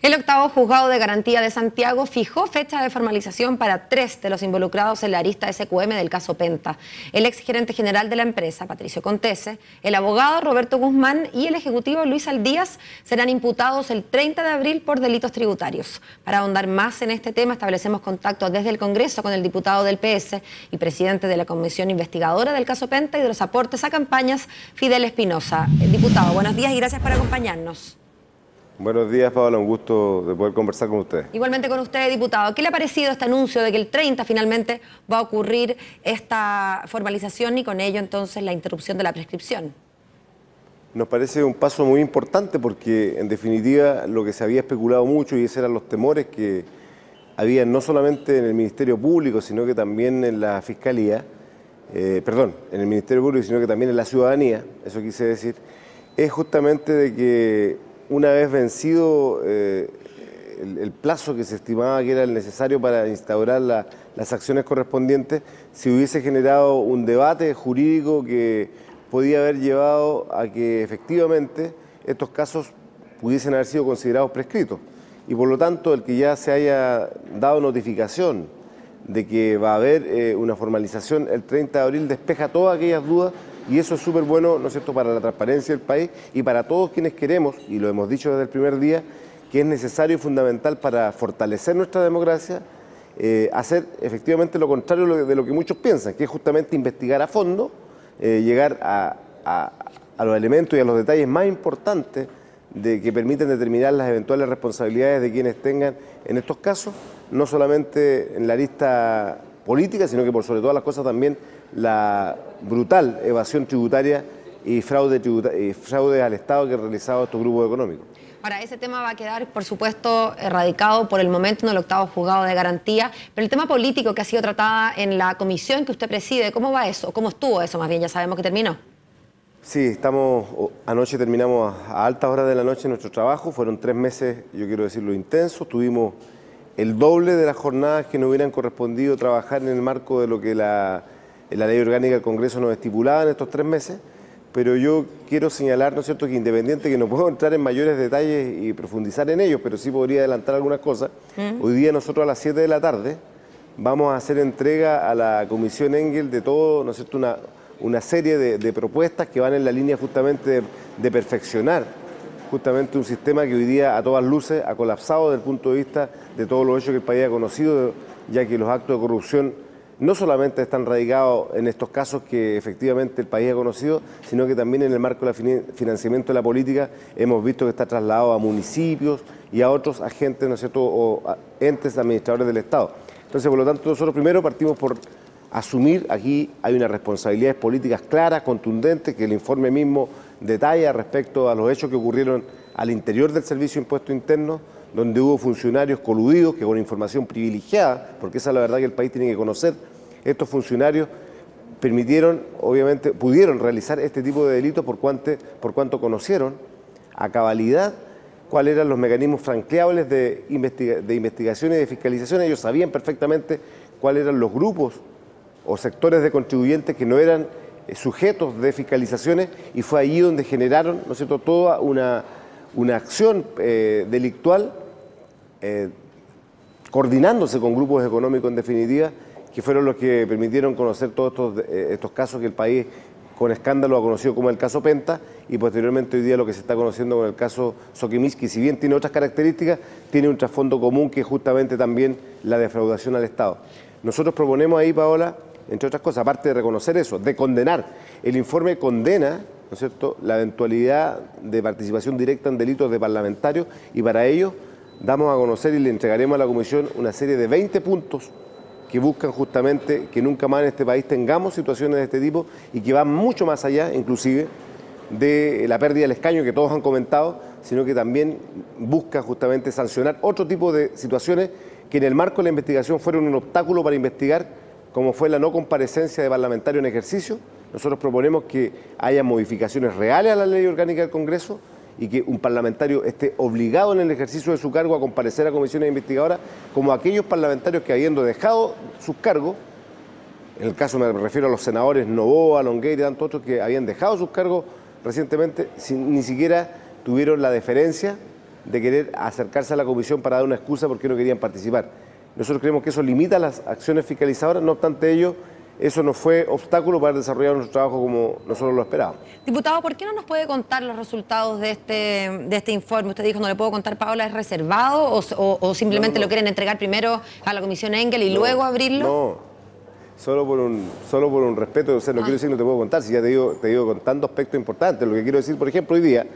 El octavo juzgado de garantía de Santiago fijó fecha de formalización para 3 de los involucrados en la arista SQM del caso Penta. El exgerente general de la empresa, Patricio Contese, el abogado Roberto Guzmán y el ejecutivo Luis Aldías serán imputados el 30 de abril por delitos tributarios. Para ahondar más en este tema, establecemos contacto desde el Congreso con el diputado del PS y presidente de la Comisión Investigadora del caso Penta y de los aportes a campañas, Fidel Espinosa. Diputado, buenos días y gracias por acompañarnos. Buenos días, Paola, un gusto de poder conversar con usted. Igualmente con usted, diputado. ¿Qué le ha parecido este anuncio de que el 30 finalmente va a ocurrir esta formalización y con ello entonces la interrupción de la prescripción? Nos parece un paso muy importante porque en definitiva lo que se había especulado mucho y esos eran los temores que había no solamente en el Ministerio Público, sino que también en la Fiscalía, en el Ministerio Público, sino que también en la ciudadanía, eso quise decir, es justamente de que una vez vencido el plazo que se estimaba que era el necesario para instaurar las acciones correspondientes, se hubiese generado un debate jurídico que podía haber llevado a que efectivamente estos casos pudiesen haber sido considerados prescritos. Y por lo tanto, el que ya se haya dado notificación de que va a haber una formalización el 30 de abril despeja todas aquellas dudas. Y eso es súper bueno, ¿no es cierto?, para la transparencia del país y para todos quienes queremos, y lo hemos dicho desde el primer día, que es necesario y fundamental para fortalecer nuestra democracia, hacer efectivamente lo contrario de lo que muchos piensan, que es justamente investigar a fondo, llegar a los elementos y a los detalles más importantes que permiten determinar las eventuales responsabilidades de quienes tengan en estos casos, no solamente en la arista política, sino que por sobre todas las cosas también la brutal evasión tributaria y fraude al Estado que han realizado estos grupos económicos. Ahora, ese tema va a quedar, por supuesto, erradicado por el momento en el octavo juzgado de garantía, pero el tema político que ha sido tratada en la comisión que usted preside, ¿cómo va eso? ¿Cómo estuvo eso? Más bien, ya sabemos que terminó. Sí, anoche terminamos a altas horas de la noche nuestro trabajo, fueron 3 meses, yo quiero decirlo, intensos, tuvimos el doble de las jornadas que nos hubieran correspondido trabajar en el marco de lo que la ley orgánica del Congreso nos estipulaba en estos 3 meses, pero yo quiero señalar, ¿no es cierto?, que independiente que no puedo entrar en mayores detalles y profundizar en ellos, pero sí podría adelantar algunas cosas. Hoy día nosotros a las 7 de la tarde vamos a hacer entrega a la Comisión Engel de todo, ¿no es cierto?, una serie de propuestas que van en la línea justamente de perfeccionar justamente un sistema que hoy día a todas luces ha colapsado desde el punto de vista de todos los hechos que el país ha conocido, ya que los actos de corrupción no solamente están radicados en estos casos que efectivamente el país ha conocido, sino que también en el marco del financiamiento de la política hemos visto que está trasladado a municipios y a otros agentes, ¿no es cierto?, o entes administradores del Estado. Entonces, por lo tanto, nosotros primero partimos por asumir, aquí hay unas responsabilidades políticas claras, contundentes, que el informe mismo detalla respecto a los hechos que ocurrieron al interior del Servicio de Impuestos Internos, donde hubo funcionarios coludidos que con información privilegiada, porque esa es la verdad que el país tiene que conocer, estos funcionarios pudieron realizar este tipo de delitos por cuanto conocieron a cabalidad cuáles eran los mecanismos franqueables de investigación y de fiscalización. Ellos sabían perfectamente cuáles eran los grupos o sectores de contribuyentes que no eran sujetos de fiscalizaciones y fue allí donde generaron, ¿no es cierto?, toda una acción delictual coordinándose con grupos económicos en definitiva, que fueron los que permitieron conocer todos estos casos que el país con escándalo ha conocido como el caso Penta y posteriormente hoy día lo que se está conociendo con el caso Soquimich, que si bien tiene otras características, tiene un trasfondo común que es justamente también la defraudación al Estado. Nosotros proponemos ahí, Paola, entre otras cosas, aparte de reconocer eso, de condenar. El informe condena, ¿no es cierto?, la eventualidad de participación directa en delitos de parlamentarios y para ello damos a conocer y le entregaremos a la Comisión una serie de 20 puntos que buscan justamente que nunca más en este país tengamos situaciones de este tipo y que van mucho más allá, inclusive, de la pérdida del escaño que todos han comentado, sino que también busca justamente sancionar otro tipo de situaciones que en el marco de la investigación fueron un obstáculo para investigar, como fue la no comparecencia de parlamentarios en ejercicio. Nosotros proponemos que haya modificaciones reales a la ley orgánica del Congreso y que un parlamentario esté obligado en el ejercicio de su cargo a comparecer a comisiones investigadoras, como aquellos parlamentarios que habiendo dejado sus cargos, en el caso me refiero a los senadores Noboa, Longueira y tantos otros que habían dejado sus cargos recientemente, ni siquiera tuvieron la deferencia de querer acercarse a la comisión para dar una excusa porque no querían participar. Nosotros creemos que eso limita las acciones fiscalizadoras, no obstante ello, eso no fue obstáculo para desarrollar nuestro trabajo como nosotros lo esperábamos. Diputado, ¿por qué no nos puede contar los resultados de este informe? Usted dijo, no le puedo contar, Paola, ¿es reservado o simplemente lo quieren entregar primero a la Comisión Engel y luego abrirlo? No, solo por un respeto, o sea, no quiero decir que no te puedo contar, si ya te digo contando aspectos importantes. Lo que quiero decir, por ejemplo, hoy día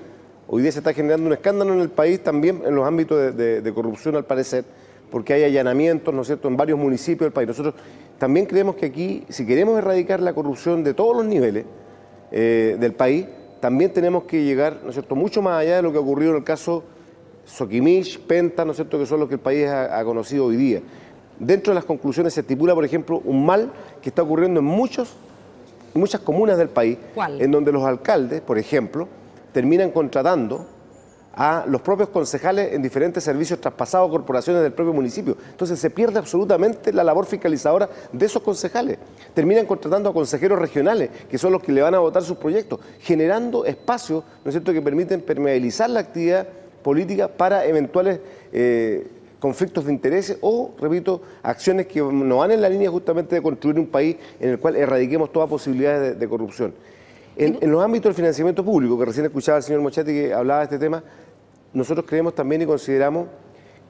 se está generando un escándalo en el país también en los ámbitos de corrupción, al parecer, porque hay allanamientos, ¿no es cierto?, en varios municipios del país. Nosotros también creemos que aquí, si queremos erradicar la corrupción de todos los niveles del país, también tenemos que llegar, ¿no es cierto?, mucho más allá de lo que ha ocurrido en el caso Soquimich, Penta, ¿no es cierto?, que son los que el país ha conocido hoy día. Dentro de las conclusiones se estipula, por ejemplo, un mal que está ocurriendo en muchas comunas del país. ¿Cuál? En donde los alcaldes, por ejemplo, terminan contratando a los propios concejales en diferentes servicios traspasados a corporaciones del propio municipio. Entonces se pierde absolutamente la labor fiscalizadora de esos concejales. Terminan contratando a consejeros regionales, que son los que le van a votar sus proyectos, generando espacios, ¿no es cierto?, que permiten permeabilizar la actividad política para eventuales conflictos de intereses o, repito, acciones que no van en la línea justamente de construir un país en el cual erradiquemos toda posibilidad de corrupción. En los ámbitos del financiamiento público, que recién escuchaba al señor Moschetti que hablaba de este tema, nosotros creemos también y consideramos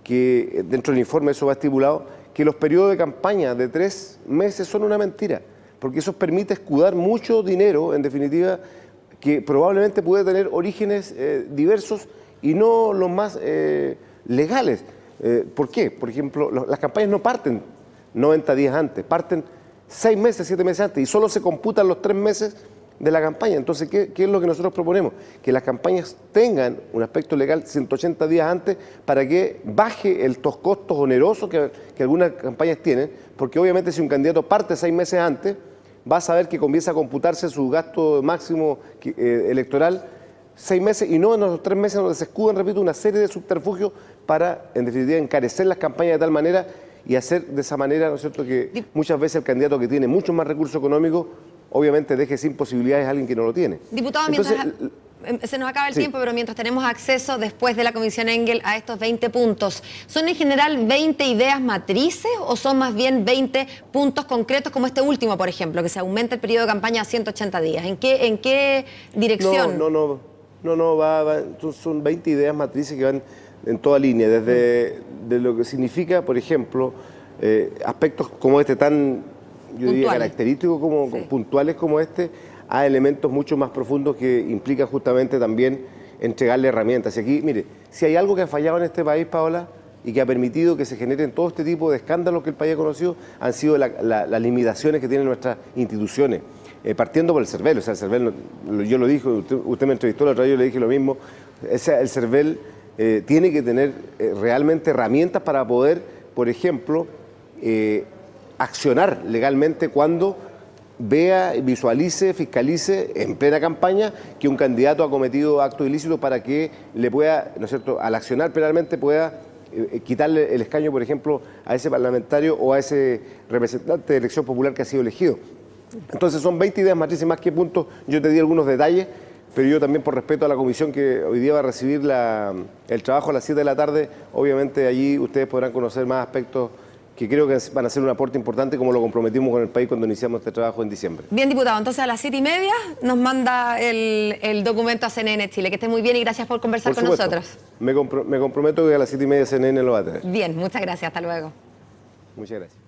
que dentro del informe eso va estipulado, que los periodos de campaña de 3 meses son una mentira, porque eso permite escudar mucho dinero, en definitiva, que probablemente puede tener orígenes diversos y no los más legales. ¿Por qué? Por ejemplo, las campañas no parten 90 días antes, parten 6 meses, 7 meses antes y solo se computan los 3 meses de la campaña. Entonces, ¿qué es lo que nosotros proponemos? Que las campañas tengan un aspecto legal 180 días antes para que baje estos costos onerosos que algunas campañas tienen, porque obviamente si un candidato parte 6 meses antes, va a saber que comienza a computarse su gasto máximo electoral 6 meses y no en los 3 meses donde se escudan, repito, una serie de subterfugios para, en definitiva, encarecer las campañas de tal manera y hacer de esa manera, ¿no es cierto?, que muchas veces el candidato que tiene mucho más recursos económicos obviamente deje sin posibilidades a alguien que no lo tiene. Diputado, entonces, se nos acaba el sí. tiempo, pero mientras tenemos acceso después de la Comisión Engel a estos 20 puntos, ¿son en general 20 ideas matrices o son más bien 20 puntos concretos como este último, por ejemplo, que se aumenta el periodo de campaña a 180 días? ¿En qué dirección? Son 20 ideas matrices que van en toda línea, desde de lo que significa, por ejemplo, aspectos como este tan, yo diría, característicos, como sí, puntuales como este, a elementos mucho más profundos que implica justamente también entregarle herramientas. Y aquí, mire, si hay algo que ha fallado en este país, Paola, y que ha permitido que se generen todo este tipo de escándalos que el país ha conocido, han sido las limitaciones que tienen nuestras instituciones. Partiendo por el CERVEL, o sea, el CERVEL, yo lo dije, usted me entrevistó la otra vez, yo le dije lo mismo, el CERVEL tiene que tener realmente herramientas para poder, por ejemplo, accionar legalmente cuando vea, visualice, fiscalice en plena campaña que un candidato ha cometido actos ilícitos para que le pueda, ¿no es cierto?, al accionar penalmente pueda quitarle el escaño, por ejemplo, a ese parlamentario o a ese representante de elección popular que ha sido elegido. Entonces son 20 ideas matrices, más que puntos, yo te di algunos detalles, pero yo también por respeto a la comisión que hoy día va a recibir el trabajo a las 7 de la tarde, obviamente allí ustedes podrán conocer más aspectos que creo que van a ser un aporte importante como lo comprometimos con el país cuando iniciamos este trabajo en diciembre. Bien, diputado, entonces a las 7:30 nos manda el documento a CNN Chile. Que esté muy bien y gracias por conversar con nosotros. Me comprometo que a las 7:30 CNN lo va a tener. Bien, muchas gracias, hasta luego. Muchas gracias.